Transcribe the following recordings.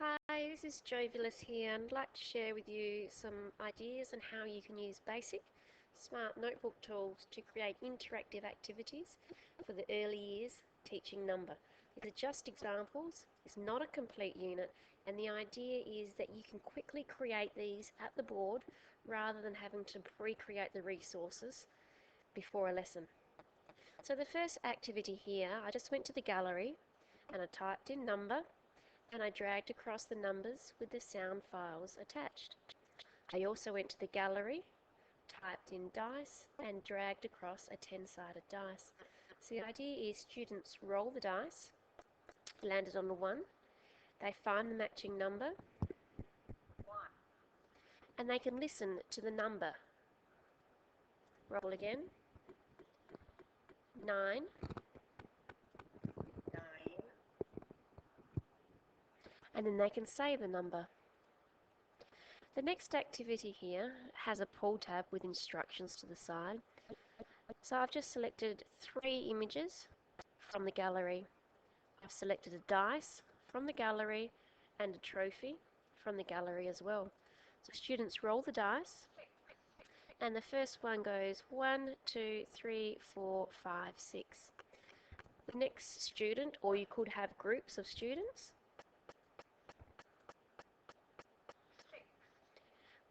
Hi, this is JVillis here, and I'd like to share with you some ideas on how you can use basic smart notebook tools to create interactive activities for the early years teaching number. These are just examples, it's not a complete unit, and the idea is that you can quickly create these at the board rather than having to pre-create the resources before a lesson. So the first activity here, I just went to the gallery and I typed in number and I dragged across the numbers with the sound files attached. I also went to the gallery, typed in dice and dragged across a 10-sided dice. So the idea is students roll the dice, landed on the 1, they find the matching number and they can listen to the number. Roll again, 9, and then they can say the number. The next activity here has a pull tab with instructions to the side. So I've just selected 3 images from the gallery. I've selected a dice from the gallery and a trophy from the gallery as well. So students roll the dice and the first one goes 1, 2, 3, 4, 5, 6. The next student, or you could have groups of students,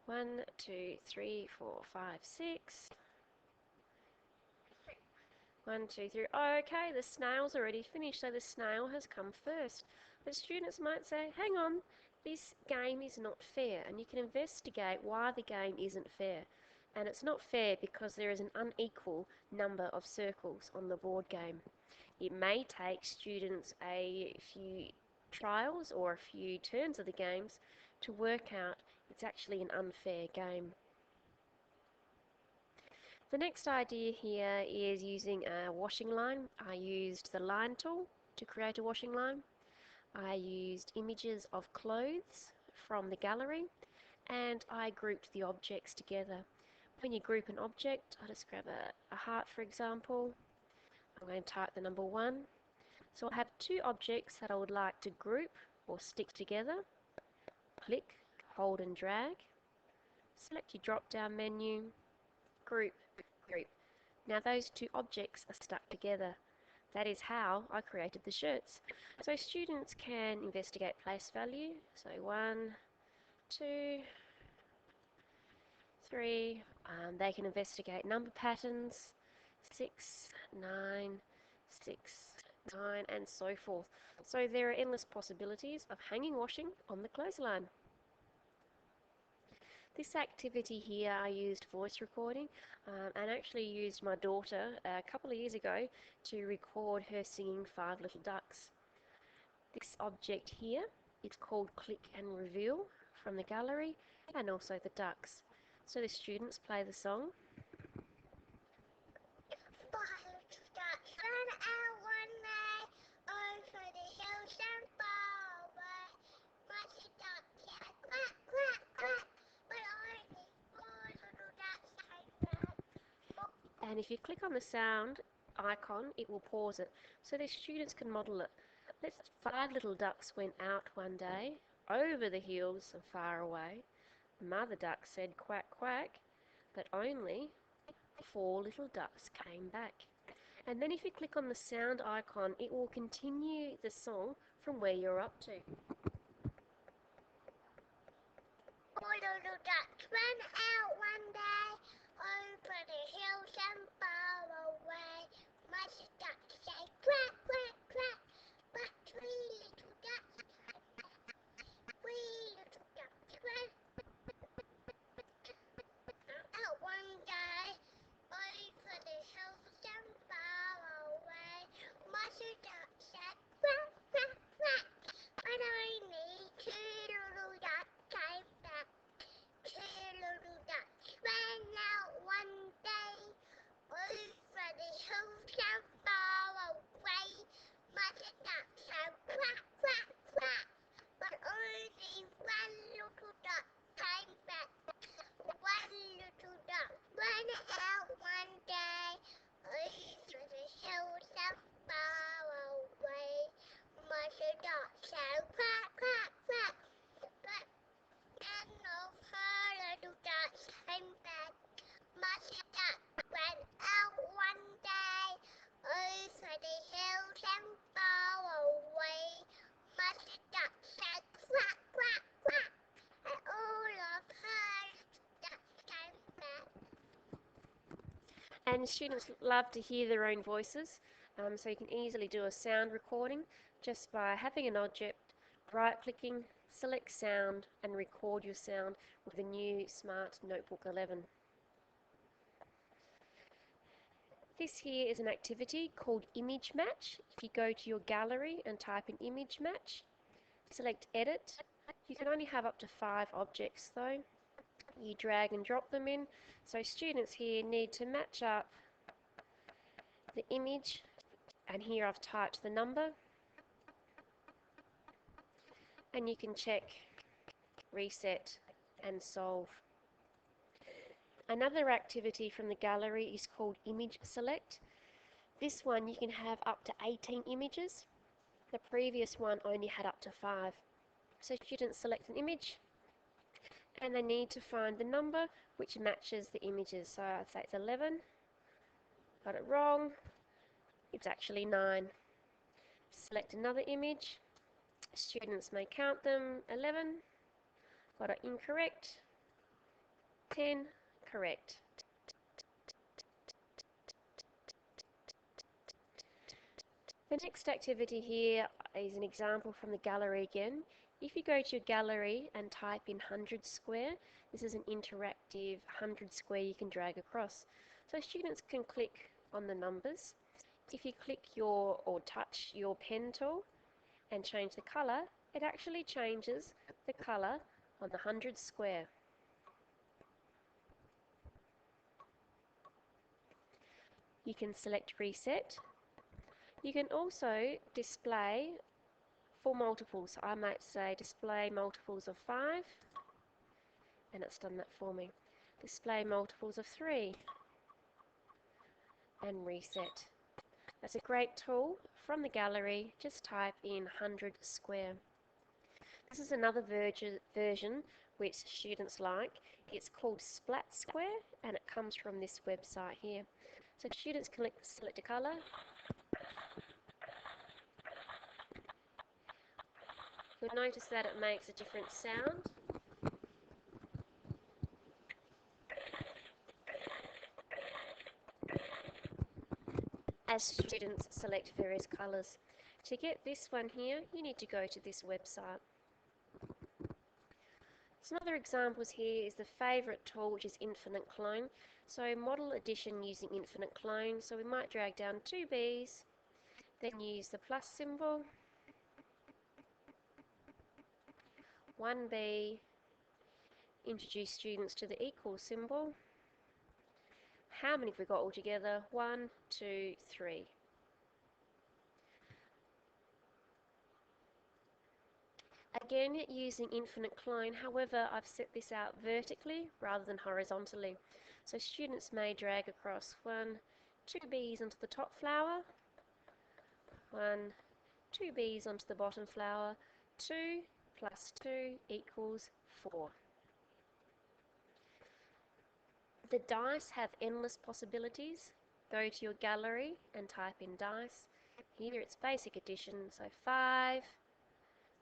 1, 2, 3, 4, 5, 6. 1, 2, 3. Okay, the snail's already finished, so the snail has come first. But students might say, hang on, this game is not fair, and you can investigate why the game isn't fair. And it's not fair because there is an unequal number of circles on the board game. It may take students a few trials or a few turns of the games to work out it's actually an unfair game. The next idea here is using a washing line. I used the line tool to create a washing line. I used images of clothes from the gallery and I grouped the objects together. When you group an object, I'll just grab a heart for example. I'm going to type the number 1. So I have 2 objects that I would like to group or stick together. Click, hold and drag. Select your drop down menu, group, group. Now those 2 objects are stuck together. That is how I created the shirts. So students can investigate place value. So 1, 2, 3. They can investigate number patterns. 6, 9, 6, 9, and so forth. So there are endless possibilities of hanging washing on the clothesline. This activity here I used voice recording and actually used my daughter a couple of years ago to record her singing 5 Little Ducks. This object here is called Click and Reveal from the gallery and also the ducks. So the students play the song. 5 little ducks ran out one day over the hills and far away. Mother duck said quack, quack, quack, but only 4 little ducks came back. And if you click on the sound icon, it will pause it so the students can model it. Let's 5 little ducks went out one day over the hills and far away. Mother duck said quack, quack, but only 4 little ducks came back. And then if you click on the sound icon, it will continue the song from where you're up to. 4 little ducks ran out one day over the hills and far away. Mother duck said quack, quack, quack, but 3 little ducks ran out one day over the hills and far away. Mother duck said quack, quack, quack, but only 2 little ducks came back. 2 little ducks ran out one day over the hills and far away. Mother And students love to hear their own voices, so you can easily do a sound recording just by having an object, right-clicking, select sound, and record your sound with the new Smart Notebook 11. This here is an activity called Image Match. If you go to your gallery and type in Image Match, select Edit. You can only have up to 5 objects though. You drag and drop them in. So students here need to match up the image, and here I've typed the number, and you can check, reset, and solve. Another activity from the gallery is called Image Select. This one you can have up to 18 images. The previous one only had up to 5. So students select an image and they need to find the number which matches the images. So I'd say it's 11. Got it wrong. It's actually 9. Select another image. Students may count them. 11. Got it incorrect. 10. Correct. The next activity here is an example from the gallery again. If you go to your gallery and type in 100 square, this is an interactive 100 square you can drag across. So students can click on the numbers. If you click or touch your pen tool and change the colour, it actually changes the colour on the 100 square. You can select reset. You can also display for multiples. I might say display multiples of 5, and it's done that for me. Display multiples of 3, and reset. That's a great tool from the gallery. Just type in 100 square. This is another version which students like. It's called Splat Square, and it comes from this website here. So students can select a colour. You'll notice that it makes a different sound. As students select various colours. To get this one here, you need to go to this website. Some other examples here is the favourite tool, which is Infinite Clone. So model addition using Infinite Clone. So we might drag down 2 B's, then use the plus symbol, 1 B, introduce students to the equal symbol. How many have we got altogether? 1, 2, 3. Again, using Infinite Clone, however, I've set this out vertically rather than horizontally. So students may drag across 1, 2 B's onto the top flower, 1, 2 B's onto the bottom flower, 2 plus 2 equals 4. The dice have endless possibilities. Go to your gallery and type in dice. Here it's basic addition, so 5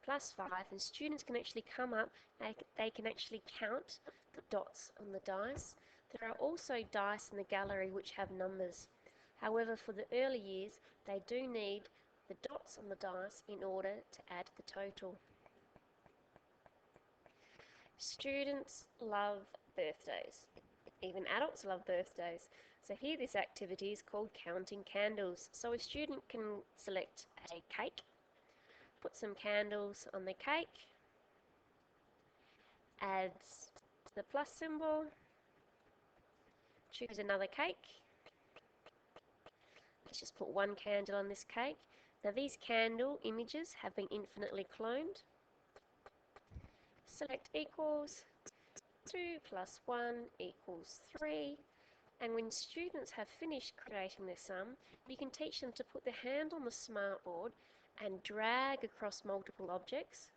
plus 5, and students can actually come up, they can actually count the dots on the dice. There are also dice in the gallery which have numbers. However, for the early years, they do need the dots on the dice in order to add the total. Students love birthdays. Even adults love birthdays. So here this activity is called counting candles. So a student can select a cake, put some candles on the cake, add the plus symbol, choose another cake. Let's just put 1 candle on this cake. Now these candle images have been infinitely cloned. Select equals, 2 plus 1 equals 3. And when students have finished creating their sum, you can teach them to put their hand on the smartboard and drag across multiple objects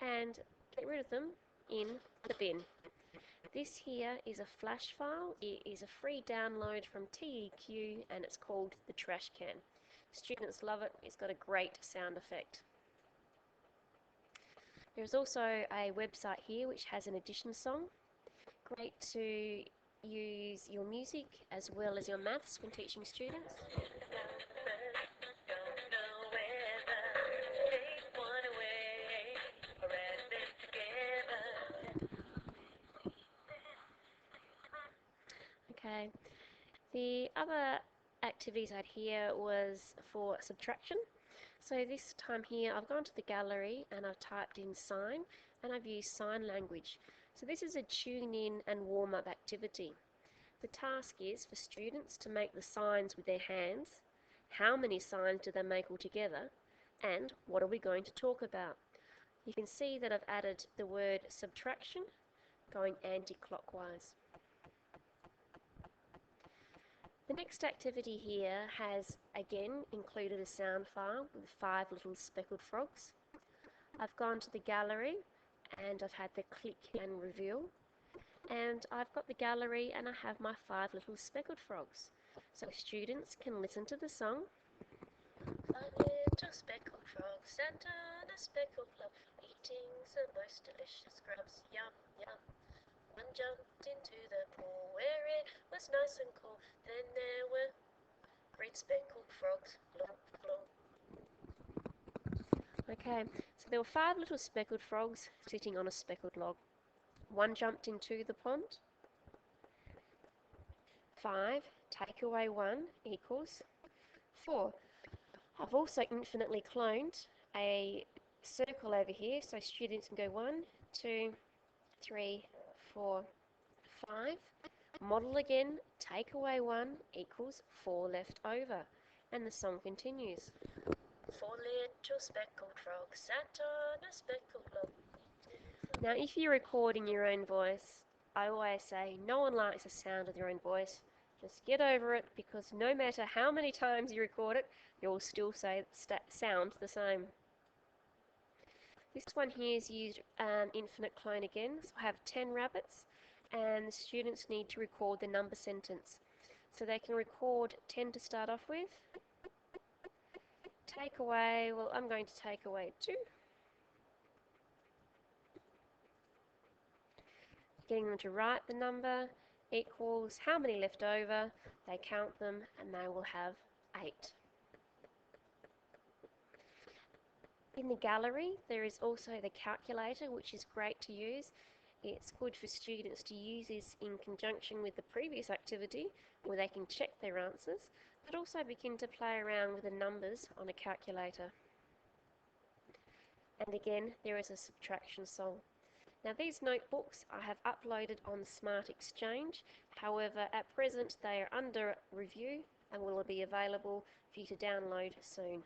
and get rid of them in the bin. This here is a flash file. It is a free download from TEQ and it's called the Trash Can. Students love it. It's got a great sound effect. There's also a website here which has an addition song. Great to use your music as well as your maths when teaching students? Okay. The other activities I had here was for subtraction. So this time here I've gone to the gallery and I've typed in sign and I've used sign language. So this is a tune in and warm up activity. The task is for students to make the signs with their hands. How many signs do they make altogether? And what are we going to talk about? You can see that I've added the word subtraction going anti-clockwise. The next activity here has again included a sound file with 5 little speckled frogs. I've gone to the gallery and I've had the click and reveal, and I've got the gallery and I have my 5 little speckled frogs. So students can listen to the song. 5 little speckled frogs sat on a speckled club, eating some most delicious grubs. Yum, yum. One jumped into the pool where it was nice and cool. Then there were great speckled frogs. Flop, flop. Okay, so there were 5 little speckled frogs sitting on a speckled log. One jumped into the pond. 5 take away 1 equals 4. I've also infinitely cloned a circle over here, so students can go 1, 2, 3, 4, 5. Model again, take away 1 equals 4 left over. And the song continues. 4 little speckled frogs sat on a speckled log. Now, if you're recording your own voice, I always say no one likes the sound of their own voice. Just get over it, because no matter how many times you record it, you'll still sound the same. This one here is used infinite clone again. So I have 10 rabbits, and the students need to record the number sentence. So they can record 10 to start off with. Take away, well, I'm going to take away 2. Getting them to write the number equals how many left over. They count them and they will have 8. In the gallery there is also the calculator, which is great to use. It's good for students to use this in conjunction with the previous activity where they can check their answers, but also begin to play around with the numbers on a calculator. And again, there is a subtraction song. Now these notebooks I have uploaded on Smart Exchange, however at present they are under review and will be available for you to download soon.